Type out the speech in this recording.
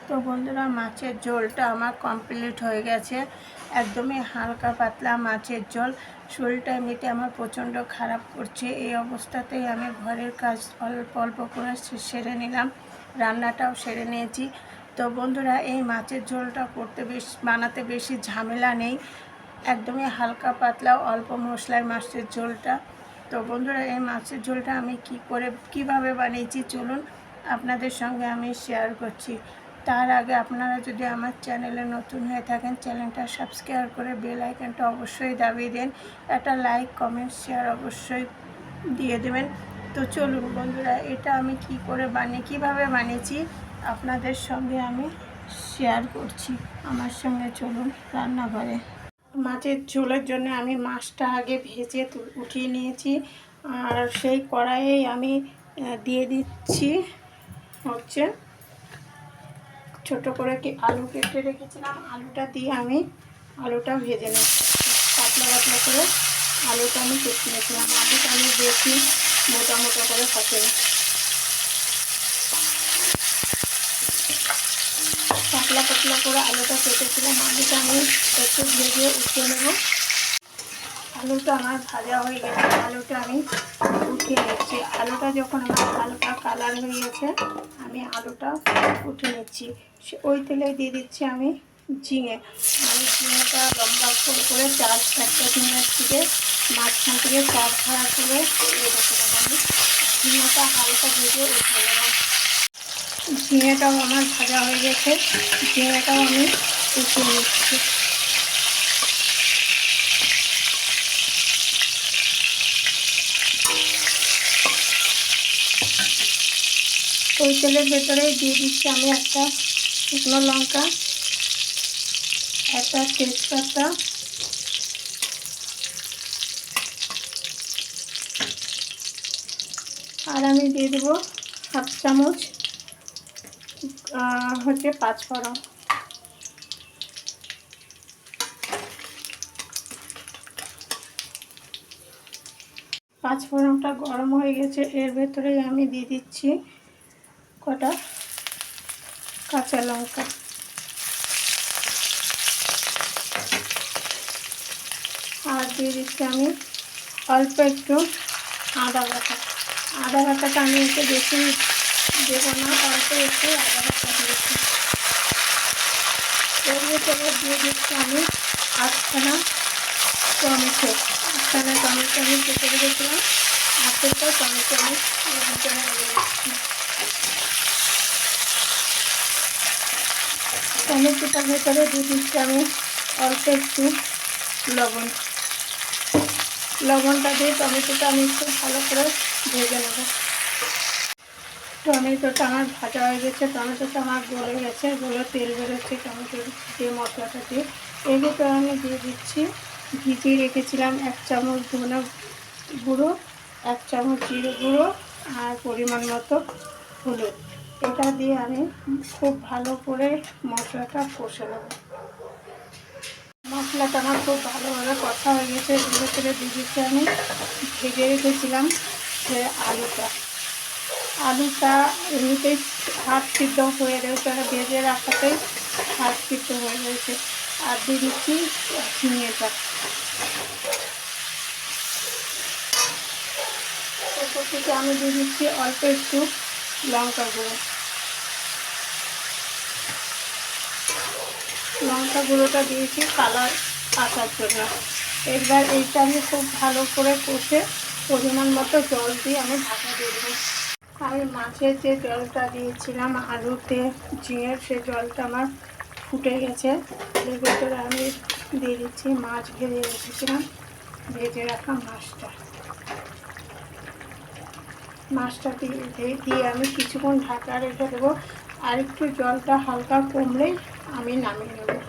তো বন্ধুরা, মাছের ঝোলটা আমার কমপ্লিট হয়ে গেছে। একদমই হালকা পাতলা মাছের ঝোল। শরীরটা এমনিতে আমার প্রচণ্ড খারাপ করছে, এই অবস্থাতেই আমি ঘরের কাজ অল্প অল্প করে সেরে নিলাম, রান্নাটাও সেরে নিয়েছি। তো বন্ধুরা, এই মাছের ঝোলটা বানাতে বেশি ঝামেলা নেই, একদমই হালকা পাতলা অল্প মশলায় মাছের ঝোলটা। তো বন্ধুরা, এই মাছের ঝোলটা আমি কিভাবে বানিয়েছি চলুন আপনাদের সঙ্গে আমি শেয়ার করছি। তার আগে আপনারা যদি আমার চ্যানেলে নতুন হয়ে থাকেন, চ্যানেলটা সাবস্ক্রাইব করে বেল আইকনটা অবশ্যই দাবিয়ে দেন, একটা লাইক কমেন্ট শেয়ার অবশ্যই দিয়ে দেবেন। তো চলুন বন্ধুরা, এটা আমি কিভাবে বানিয়েছি আপনাদের সঙ্গে আমি শেয়ার করছি। আমার সঙ্গে চলুন রান্নাঘরে। মাছের ঝোলের জন্য আমি মাছটা আগে ভেজে উঠিয়ে নিয়েছি, আর সেই কড়াইয়ে আমি দিয়ে দিচ্ছি হচ্ছে ছোট করে আলু কেটে রেখেছিলাম। আলুটা দিয়ে আমি আলুটা ভেজে নিচ্ছি, পাতলা পাতলা করে আলুটা আমি কেটে নিয়েছিলাম। আলুটা আমি বেশি মোটা মোটা করে কাটিনি, পাতলা পাতলা করে আলুটা কেটেছিলাম। আলুটা আমি একটু ভেজে উঠিয়ে নেব। আলুটা আমার ভাজা হয়ে গেছে, আলুটা আমি উঠিয়ে নিচ্ছি। আলুটা যখন আমার হালকা কালার হয়ে গেছে, আমি আলুটা উঠিয়ে নিচ্ছি। ওই তেলে দিয়ে দিচ্ছি আমি ঝিঙে। আমি ঝিঙেটা লম্বা করে একটা ঝিঙের থেকে মাঝখান থেকে চার ভাড়া করে দিয়ে রেখেছিলাম। আমি ঝিঙেটা হালকা ভেজে উঠে নেব। ঝিঙেটাও আমার ভাজা হয়ে গেছে, ঝিঙেটাও আমি উঠিয়ে নিচ্ছি। ওই তেলের ভেতরেই দিয়ে দিচ্ছি আমি একটা শুকনো লঙ্কা, একটা তেজপাতা, আর আমি দিয়ে দেবো হাফ চামচ হচ্ছে পাঁচফোড়ন। পাঁচফোড়নটা গরম হয়ে গেছে, এর ভেতরেই আমি দিয়ে দিচ্ছি কটা কাঁচা লঙ্কা, আর দিয়ে দিচ্ছি আমি অল্প একটু আদা বাটা। আদা বাটাটা আমি একটু বেশি দেবো না, অল্প একটু আদা বাটা দিয়েছি। এর ভেতরে দিয়ে দিচ্ছি আমি আটখানা টমেটো আমি কেটে রেখেছিলাম। আটটা টমেটো আমি টমেটোটার ভেতরে দিয়ে দিচ্ছি আমি অল্প একটু লবণ। লবণটা দিয়ে টমেটোটা আমি একটু ভালো করে ভেজে নেব। টমেটোটা আমার ভাজা হয়ে গেছে, টমেটোটা আমার গলে গেছে, তেল বেরোচ্ছে টমেটো দিয়ে মশলাটা দিয়ে। এর ভিতরে আমি দিয়ে দিচ্ছি ভিজিয়ে রেখেছিলাম 1 চামচ ধনে গুঁড়ো, 1 চামচ জিরে গুঁড়ো, আর পরিমাণ মতো হলুদ। এটা দিয়ে আমি খুব ভালো করে মশলাটা কষে নেব। মশলাটা আমার খুব ভালোভাবে কষা হয়ে গেছে। এর ভেতরে দিয়ে দিচ্ছি আমি ভেজে রেখেছিলাম যে আলুটা এমনিতেই হাফ সিদ্ধ হয়ে রয়েছে, ভেজে রাখাতেই হাফ সিদ্ধ হয়ে রয়েছে। আর দিয়ে দিচ্ছি ঝিঙেটা। ওপর থেকে আমি দিয়ে দিচ্ছি অল্প একটু লঙ্কা গুঁড়ো। লঙ্কা গুঁড়োটা দিয়েছি কালার আসার জন্য। এবার এইটা আমি খুব ভালো করে কষে পরিমাণ মতো জল দিয়ে আমি ঢাকা দিয়ে দেবো। আমি মাছের যে জলটা দিয়েছিলাম আলুতে ঝিঙের, সে জলটা আমার ফুটে গেছে। এর ভেতরে আমি দিয়ে দিচ্ছি মাছ ভেজে রেখেছিলাম, ভেজে রাখা মাছটা দিয়ে আমি কিছুক্ষণ ঢাকা রেখে দেবো। আর একটু জলটা হালকা কমলেই আমি নামিয়ে নেব।